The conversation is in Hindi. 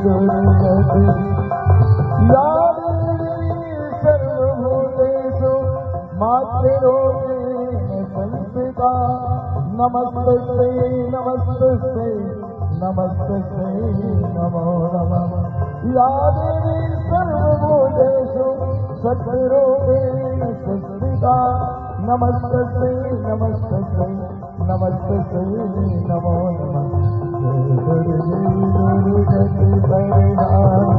दुर्गति या देवी सर्वभूतेषु मातृरूपेण संस्थिता नमस्ते नमस्ते नमस्ते नमो नमः या देवी सर्वभूतेषु शक्तिरूपेण संस्थिता नमस्ते नमस्ते नमस्ते नमो नमः दुर्गति परिणाम